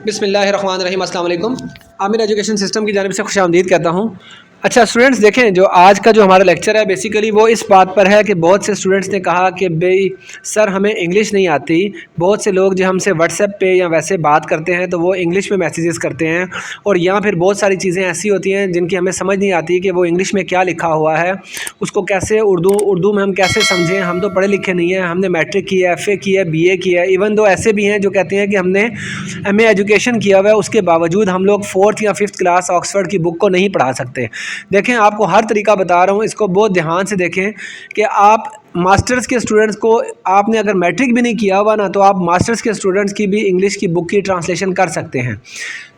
بسم اللہ الرحمن الرحیم۔ السلام علیکم۔ عامر ایجوکیشن سسٹم کی جانب سے خوش آمدید کہتا ہوں۔ اچھا اسٹوڈنٹس، دیکھیں جو آج کا جو ہمارا لیکچر ہے بیسیکلی وہ اس بات پر ہے کہ بہت سے اسٹوڈنٹس نے کہا کہ بھئی سر ہمیں انگلش نہیں آتی۔ بہت سے لوگ جو ہم سے واٹس ایپ پہ یا ویسے بات کرتے ہیں تو وہ انگلش میں میسیجز کرتے ہیں، اور یہاں پھر بہت ساری چیزیں ایسی ہوتی ہیں جن کی ہمیں سمجھ نہیں آتی کہ وہ انگلش میں کیا لکھا ہوا ہے، اس کو کیسے اردو میں ہم کیسے سمجھیں۔ ہم تو پڑھے لکھے نہیں ہیں، ہم نے میٹرک کی ہے، ایف اے کی ہے، بی اے کی ہے، ایون دو ایسے بھی ہیں جو کہتے ہیں کہ ہم نے ایم اے ایجوکیشن کیا ہوا ہے، اس کے باوجود ہم لوگ 4th یا 5th کلاس آکسفورڈ کی بک کو نہیں پڑھا سکتے۔ دیکھیں آپ کو ہر طریقہ بتا رہا ہوں، اس کو بہت دھیان سے دیکھیں کہ آپ ماسٹرز کے اسٹوڈنٹس کو، آپ نے اگر میٹرک بھی نہیں کیا ہوا نا تو آپ ماسٹرز کے اسٹوڈنٹس کی بھی انگلش کی بک کی ٹرانسلیشن کر سکتے ہیں۔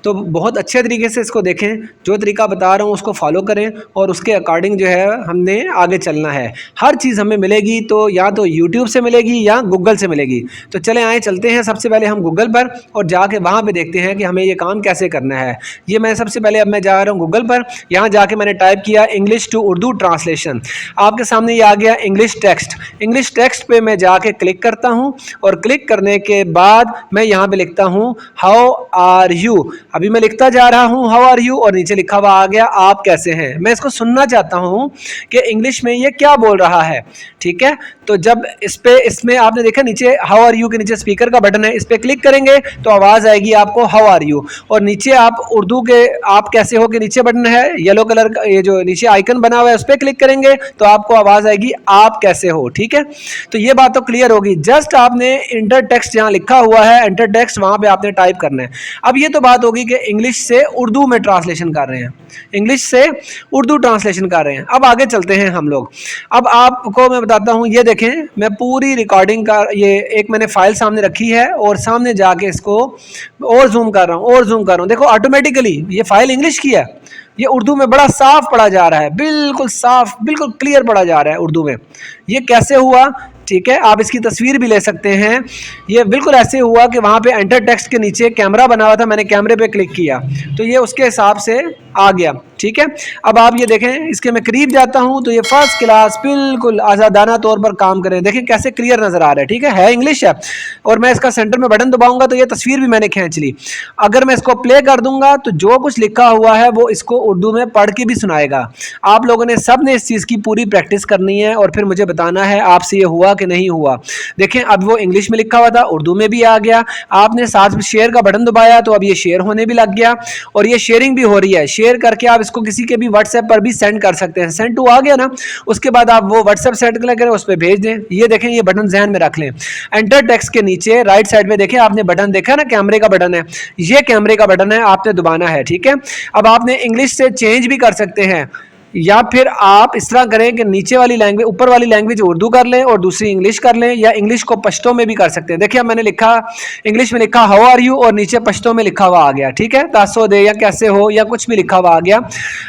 تو بہت اچھے طریقے سے اس کو دیکھیں، جو طریقہ بتا رہا ہوں اس کو فالو کریں، اور اس کے اکارڈنگ جو ہے ہم نے آگے چلنا ہے۔ ہر چیز ہمیں ملے گی تو یا تو یوٹیوب سے ملے گی یا گوگل سے ملے گی۔ تو چلیں آئیں چلتے ہیں سب سے پہلے ہم گوگل پر، اور جا کے وہاں پہ دیکھتے ہیں کہ ہمیں یہ کام کیسے کرنا ہے۔ یہ میں سب سے پہلے اب میں جا رہا ہوں گوگل پر، یہاں جا کے میں نے ٹائپ کیا انگلش ٹو اردو ٹرانسلیشن۔ آپ کے سامنے یہ آ گیا انگلش ٹیکسٹ۔ انگلش ٹیکسٹ پہ میں جا کے کلک کرتا ہوں، اور کلک کرنے کے بعد میں یہاں پہ لکھتا ہوں ہاؤ آر یو۔ ابھی میں لکھتا جا رہا ہوں ہاؤ آر یو، اور نیچے لکھا ہوا آ گیا آپ کیسے ہیں۔ میں اس کو سننا چاہتا ہوں کہ انگلش میں یہ کیا بول رہا ہے، ٹھیک ہے۔ تو جب اس میں آپ نے دیکھا نیچے ہاؤ آر یو کے نیچے اسپیکر کا بٹن ہے، اس پہ کلک کریں گے تو آواز آئے گی آپ کو ہاؤ آر یو، اور نیچے آپ اردو کے آپ کیسے ہو کے نیچے بٹن ہے یلو کلر کا، یہ جو نیچے آئیکن بنا ہوا ہے اس پہ کلک کریں گے تو آپ کو آواز آئے گی آپ کیسے ہو، ٹھیک ہے۔ تو یہ بات تو کلیئر ہوگی۔ جسٹ آپ نے انٹر ٹیکسٹ جہاں لکھا ہوا ہے انٹر ٹیکسٹ وہاں پہ آپ نے ٹائپ کرنا ہے۔ اب یہ تو بات ہوگی کہ انگلش سے اردو میں ٹرانسلیشن کر رہے ہیں، انگلش سے اردو ٹرانسلیشن کر رہے ہیں۔ اب آگے چلتے ہیں ہم لوگ۔ اب آپ کو میں بتاتا ہوں، یہ دیکھیں میں پوری ریکارڈنگ کا یہ ایک میں نے فائل سامنے رکھی ہے، اور سامنے جا کے اس کو اور زوم کر رہا ہوں اور زوم کر رہا ہوں۔ دیکھو آٹومیٹیکلی یہ فائل انگلش کی ہے، یہ اردو میں بڑا صاف پڑھا جا رہا ہے، بالکل صاف بالکل کلیئر پڑھا جا رہا ہے اردو میں۔ یہ کیسے ہوا، ٹھیک ہے، آپ اس کی تصویر بھی لے سکتے ہیں۔ یہ بالکل ایسے ہوا کہ وہاں پہ انٹر ٹیکسٹ کے نیچے کیمرہ بنا ہوا تھا، میں نے کیمرے پہ کلک کیا تو یہ اس کے حساب سے آ گیا، ٹھیک ہے۔ اب آپ یہ دیکھیں، اس کے میں قریب جاتا ہوں تو یہ فرسٹ کلاس بالکل آزادانہ طور پر کام کریں، دیکھیں کیسے کلیئر نظر آ رہا ہے، ٹھیک ہے انگلش ہے۔ اور میں اس کا سینٹر میں بٹن دباؤں گا تو یہ تصویر بھی میں نے کھینچ لی۔ اگر میں اس کو پلے کر دوں گا تو جو کچھ لکھا ہوا ہے وہ اس کو اردو میں پڑھ کے بھی سنائے گا۔ آپ لوگوں نے سب نے اس چیز کی پوری پریکٹس کرنی ہے، اور پھر مجھے بتانا ہے آپ سے یہ ہوا کہ نہیں ہوا۔ دیکھیں اب وہ انگلش میں لکھا ہوا تھا، اردو میں بھی آ گیا۔ آپ نے ساتھ میں شیئر کا بٹن دبایا تو اب یہ شیئر ہونے بھی لگ گیا، اور یہ شیئرنگ بھی ہو رہی ہے۔ شیئر کر کے آپ اس کو کسی کے بھی واٹس ایپ پر بھی سینڈ کر سکتے ہیں۔ سینڈ ٹو آ گیا نا، اس کے بعد آپ وہ واٹس ایپ سینڈ کریں، اس پہ بھیج دیں۔ یہ دیکھیں یہ بٹن ذہن میں رکھ لیں، انٹر ٹیکسٹ کے نیچے رائٹ سائڈ میں دیکھیں آپ نے بٹن دیکھا نا، کیمرے کا بٹن ہے، یہ کیمرے کا بٹن ہے، آپ نے دبانا ہے، ٹھیک ہے۔ اب آپ نے انگلش سے چینج بھی کر سکتے ہیں، یا پھر آپ اس طرح کریں کہ نیچے والی لینگویج اوپر والی لینگویج اردو کر لیں اور دوسری انگلش کر لیں، یا انگلش کو پشتو میں بھی کر سکتے ہیں۔ دیکھیں میں نے لکھا انگلش میں لکھا ہاؤ آر یو، اور نیچے پشتو میں لکھا ہوا آ گیا، ٹھیک ہے، تاسو دے یا کیسے ہو یا کچھ بھی لکھا ہوا آ گیا۔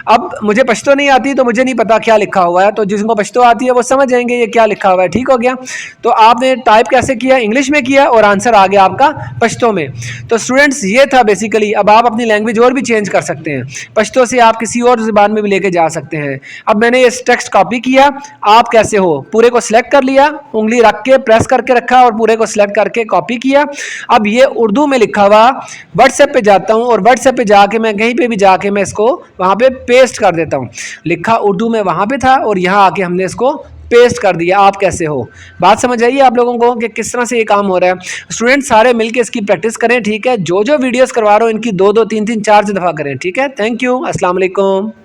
اب مجھے پشتو نہیں آتی تو مجھے نہیں پتا کیا لکھا ہوا ہے، تو جس کو پشتو آتی ہے وہ سمجھ جائیں گے یہ کیا لکھا ہوا ہے، ٹھیک ہو گیا۔ تو آپ نے ٹائپ کیسے کیا، انگلش میں کیا، اور آنسر آ گیا آپ کا پشتو میں۔ تو اسٹوڈنٹس یہ تھا بیسیکلی۔ اب آپ اپنی لینگویج اور بھی چینج کر سکتے ہیں، پشتو سے آپ کسی اور زبان میں بھی لے کے جا سکتے ہیں۔ اب میں نے یہ ٹیکسٹ کاپی کیا، آپ کیسے ہو پورے کو سلیکٹ کر لیا، انگلی رکھ کے پریس کر کے رکھا اور پورے کو سلیکٹ کر کے کاپی کیا۔ اب یہ اردو میں لکھا ہوا واٹس ایپ پہ جاتا ہوں، اور واٹس ایپ پہ جا کے میں کہیں پہ بھی جا کے میں اس کو وہاں پہ پیسٹ کر دیتا ہوں۔ لکھا اردو میں وہاں پہ تھا، اور یہاں آ کے ہم نے اس کو پیسٹ کر دیا آپ کیسے ہو۔ بات سمجھ آئیے آپ لوگوں کو کہ کس طرح سے یہ کام ہو رہا ہے۔ اسٹوڈنٹ سارے مل کے اس کی پریکٹس کریں، ٹھیک ہے۔ جو ویڈیوز کروا رہا ہوں ان کی 2 3 4 دفعہ کریں، ٹھیک ہے۔ تھینک یو، السلام علیکم۔